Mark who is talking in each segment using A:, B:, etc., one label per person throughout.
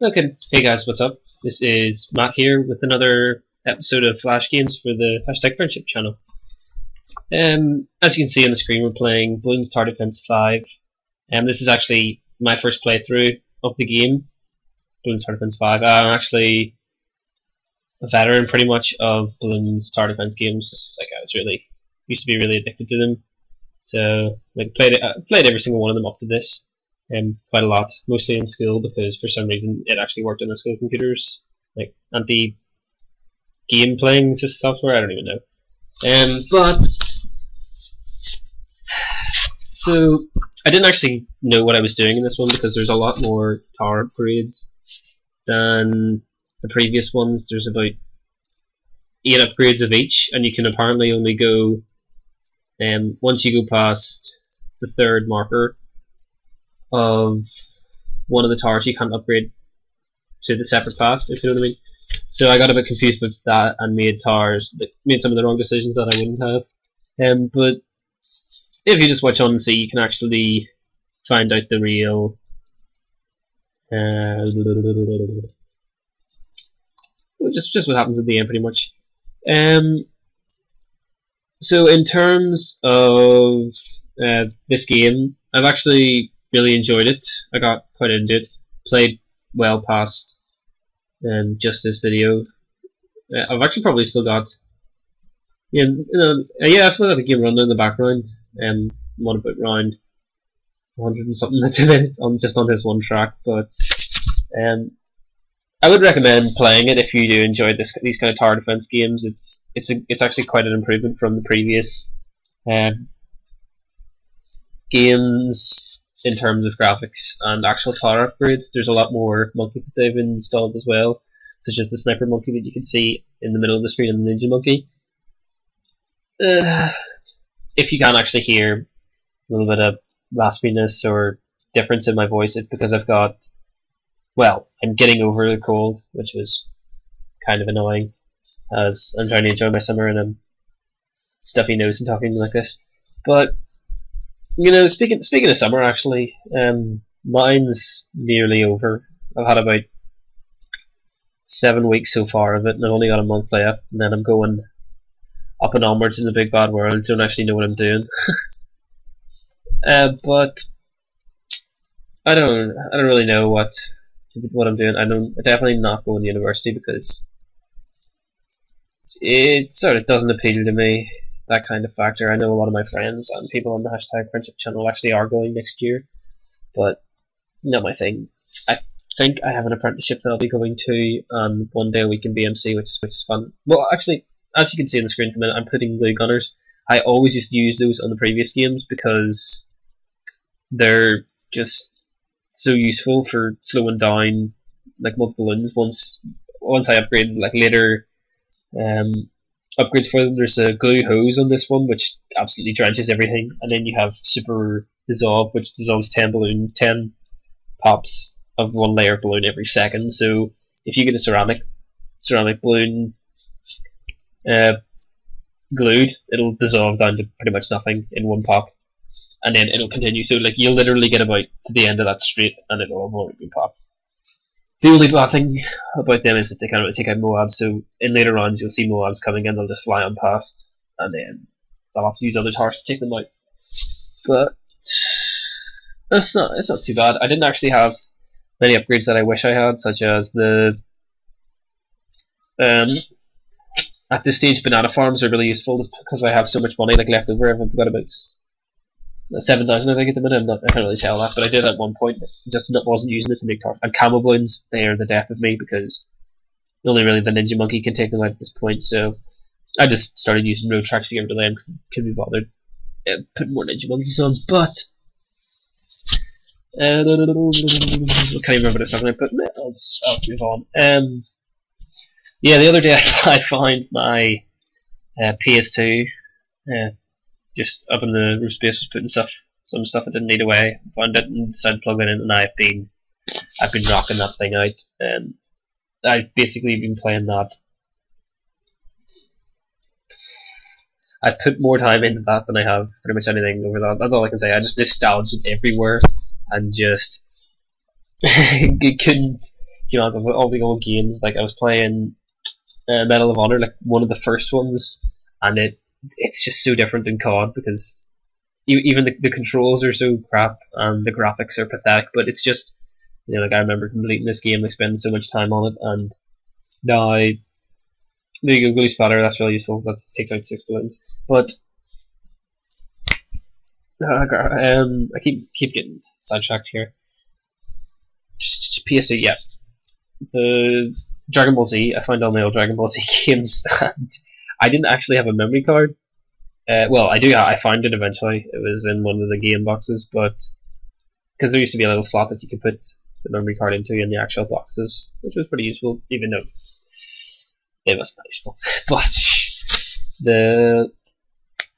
A: Okay, hey guys, what's up? This is Matt here with another episode of Flash Games for the #Friendship channel. As you can see on the screen, we're playing Bloons Tower Defense 5. This is actually my first playthrough of the game, Bloons Tower Defense 5. I'm actually a veteran pretty much of Bloons Tower Defense games. Like used to be really addicted to them. So played every single one of them up to this. Quite a lot, mostly in school, because for some reason it actually worked on the school computers, like anti-game playing software. I don't even know. But so I didn't actually know what I was doing in this one because there's a lot more tower upgrades than the previous ones. There's about 8 upgrades of each, and you can apparently only go once you go past the 3rd marker of one of the towers, you can't upgrade to the separate path, if you know what I mean. So I got a bit confused with that and made some of the wrong decisions that I wouldn't have. But if you just watch on and see, you can actually find out the real just what happens at the end, pretty much. So in terms of this game, I've actually really enjoyed it. I got quite into it. Played well past just this video. I've actually probably still got I've still got the game running in the background. I'm on about round 100 and something at the minute just on this one track, but I would recommend playing it if you do enjoy these kind of tower defense games. It's actually quite an improvement from the previous games. In terms of graphics and actual tower upgrades, there's a lot more monkeys that they've installed as well, such as the sniper monkey that you can see in the middle of the screen and the ninja monkey. If you can actually hear a little bit of raspiness or difference in my voice, it's because I'm getting over the cold, which was kind of annoying, as I'm trying to enjoy my summer and I'm stuffy nose and talking like this. But speaking of summer, actually, mine's nearly over. I've had about 7 weeks so far of it, and I've only got a month left, and then I'm going up and onwards in the big bad world. Don't actually know what I'm doing. But I don't really know what I'm doing. I'm definitely not going to university because it sort of doesn't appeal to me. That kind of factor. I know a lot of my friends and people on the #Friendship channel actually are going next year, but not my thing. I think I have an apprenticeship that I'll be going to, and one day a week in BMC, which is fun. Well, actually, as you can see on the screen for a minute, I'm putting glue gunners. I always used to use those on the previous games because they're just so useful for slowing down like multiple balloons. Once I upgraded later upgrades for them, there's a glue hose on this one which absolutely drenches everything, and then you have super dissolve, which dissolves 10 pops of 1 layer of balloon every second. So if you get a ceramic balloon glued, it'll dissolve down to pretty much nothing in 1 pop, and then it'll continue. So you'll literally get about to the end of that straight and it'll already pop. The only bad thing about them is that they can't really take out Moabs, so in later rounds you'll see Moabs coming in, they'll just fly on past, and then they'll have to use other towers to take them out. But it's not too bad. I didn't actually have many upgrades that I wish I had, such as the at this stage banana farms are really useful because I have so much money left over. I've got about 7,000 I think at the minute. I can't really tell that, but I did at one point. Just wasn't using it to make towers. And camel balloons, they are the death of me because only really the ninja monkey can take them out at this point. So I just started using road tracks to get rid of them because I couldn't be bothered putting more ninja monkeys on. But I can't even remember what I was talking about. But I'll move on. Yeah, the other day I found my PS2. Just up in the roof space, was putting some stuff I didn't need away. Found it and decided to plug it in, and I've been rocking that thing out. And I've basically been playing that. I've put more time into that than I have pretty much anything over that. That's all I can say. I just nostalgic everywhere, and just you know, all the old games. Like I was playing Medal of Honor, like one of the first ones, and it's just so different than COD because even the controls are so crap and the graphics are pathetic. But it's just, you know, like I remember completing this game, like spending so much time on it, and now there you go, Glue Spatter. That's really useful. That takes out 6 balloons, but. I keep getting sidetracked here. PS2, yeah. The Dragon Ball Z, I found all my old Dragon Ball Z games, and I didn't actually have a memory card. Well, I do. I found it eventually. It was in one of the game boxes, but because there used to be a little slot that you could put the memory card into in the actual boxes, which was pretty useful, even though it wasn't that useful. But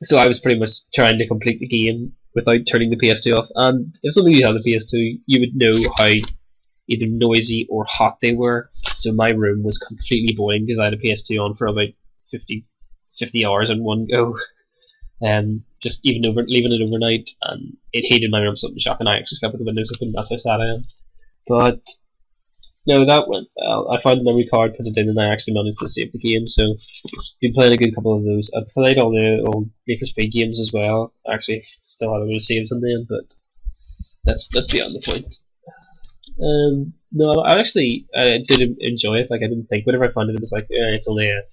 A: so I was pretty much trying to complete the game without turning the PS2 off, and if some of you have the PS2, you would know how either noisy or hot they were. So my room was completely boiling because I had a PS2 on for about 50 hours in one go. Just leaving it overnight, and it heated my room something shocking. I actually slept with the windows open, that's how sad I am. But no, that went well. I found the memory card, put it in, and I actually managed to save the game. So been playing a good couple of those. I've played all the old Need for Speed games as well. I actually still have a bit of saves in them, but that's beyond the point. No, I actually did enjoy it. Like I didn't think whenever I found it, it was like it's only a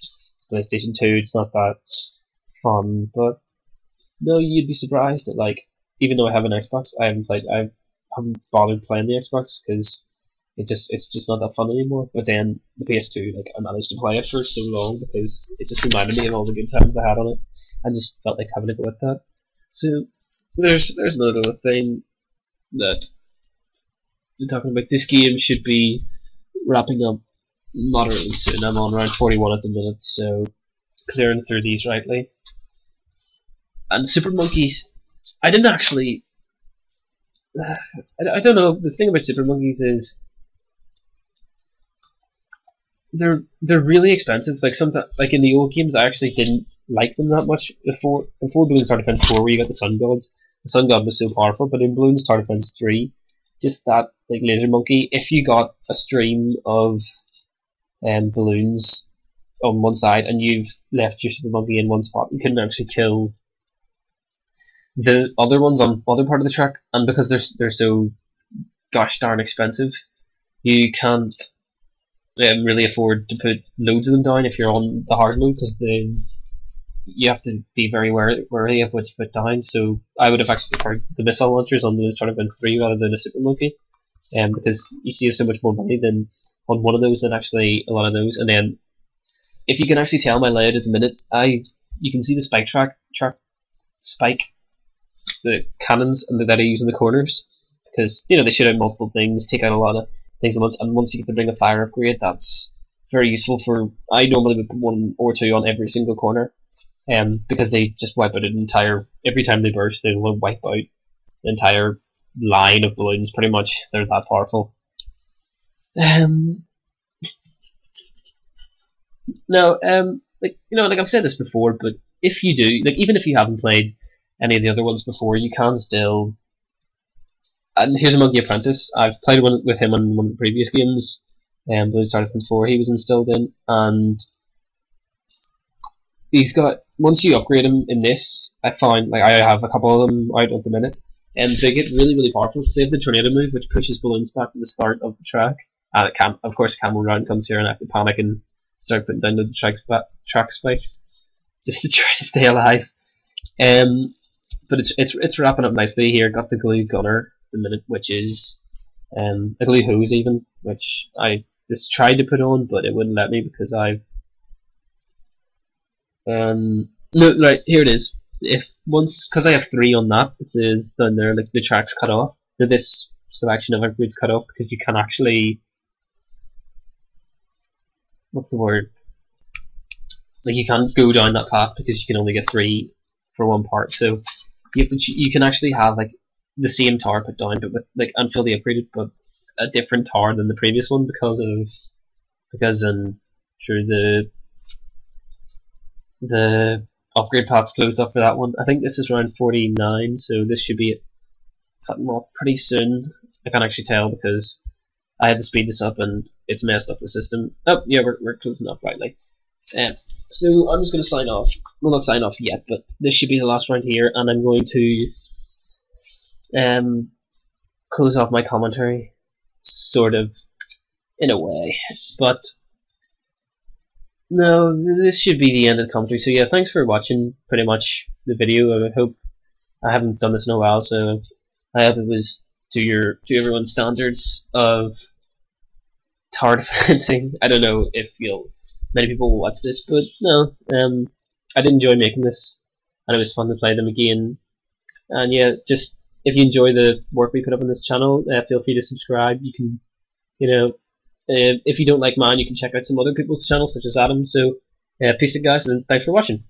A: PlayStation 2. It's not that fun, but no, you'd be surprised that like even though I have an Xbox, I haven't bothered playing the Xbox because it's just not that fun anymore. But then the PS2, like I managed to play it for so long because it just reminded me of all the good times I had on it. I just felt like having a go at that. So there's another thing that we're talking about. This game should be wrapping up moderately soon. I'm on round 41 at the minute, so clearing through these rightly. And Super Monkeys, I didn't actually. I don't know. The thing about Super Monkeys is they're really expensive. Like sometimes, like in the old games, I actually didn't like them that much before Bloons Tower Defense 4, where you got the Sun Gods. The Sun God was so powerful, but in Bloons Tower Defense 3, just that like laser monkey. If you got a stream of balloons on one side and you've left your Super Monkey in one spot, you couldn't actually kill the other ones on other part of the track. And because they're so gosh darn expensive, you can't really afford to put loads of them down if you're on the hard mode, because you have to be very wary of what you put down. So I would have actually preferred the missile launchers on the Tournament 3 rather than a Super Monkey, because you save so much more money than on one of those than actually a lot of those. And then if you can actually tell my layout at the minute, you can see the spike the cannons and that I use in the corners, because you know they shoot out multiple things, take out a lot of things at once, and once you get the Ring of Fire upgrade, that's very useful for. I normally would put 1 or 2 on every single corner, because they just wipe out an entire. Every time they burst, they will wipe out the entire line of balloons. Pretty much, they're that powerful. No, like you know, like I've said this before, but if you do, like even if you haven't played any of the other ones before, you can still. And here's a Monkey Apprentice. I've played one with him on one of the previous games, Bloons Tower Defense 4. He was instilled in, and he's got. Once you upgrade him in this, I found like I have a couple of them out at the minute, and they get really really powerful. They have the tornado move, which pushes balloons back to the start of the track, and it can, of course, Camel Round comes here, and I have to panic and start putting down the track spikes just to try to stay alive. But it's wrapping up nicely here. Got the glue gunner at the minute, which is a glue hose even, which I just tried to put on, but it wouldn't let me because I've no, right here it is. If once, because I have 3 on that, it says down there like the track's cut off. So this selection of upgrades cut off because you can actually, what's the word? Like you can't go down that path because you can only get 3 for one part. So you can actually have like the same tower put down, but with like and fully upgraded, but a different tower than the previous one because sure the upgrade path's closed up for that one. I think this is around 49, so this should be cutting off pretty soon. I can't actually tell because I had to speed this up and it's messed up the system. Oh yeah, we're closing up rightly. So I'm just going to sign off. Well, not sign off yet, but this should be the last round here, and I'm going to close off my commentary, sort of, in a way. But no, this should be the end of the commentary. So yeah, thanks for watching pretty much the video. I hope I haven't done this in a while, so I hope it was to everyone's standards of tower defending. I don't know if many people will watch this, but no, I did enjoy making this, and it was fun to play them again. And yeah, just if you enjoy the work we put up on this channel, feel free to subscribe. You can, if you don't like mine, you can check out some other people's channels, such as Adam. So, peace out, guys, and thanks for watching.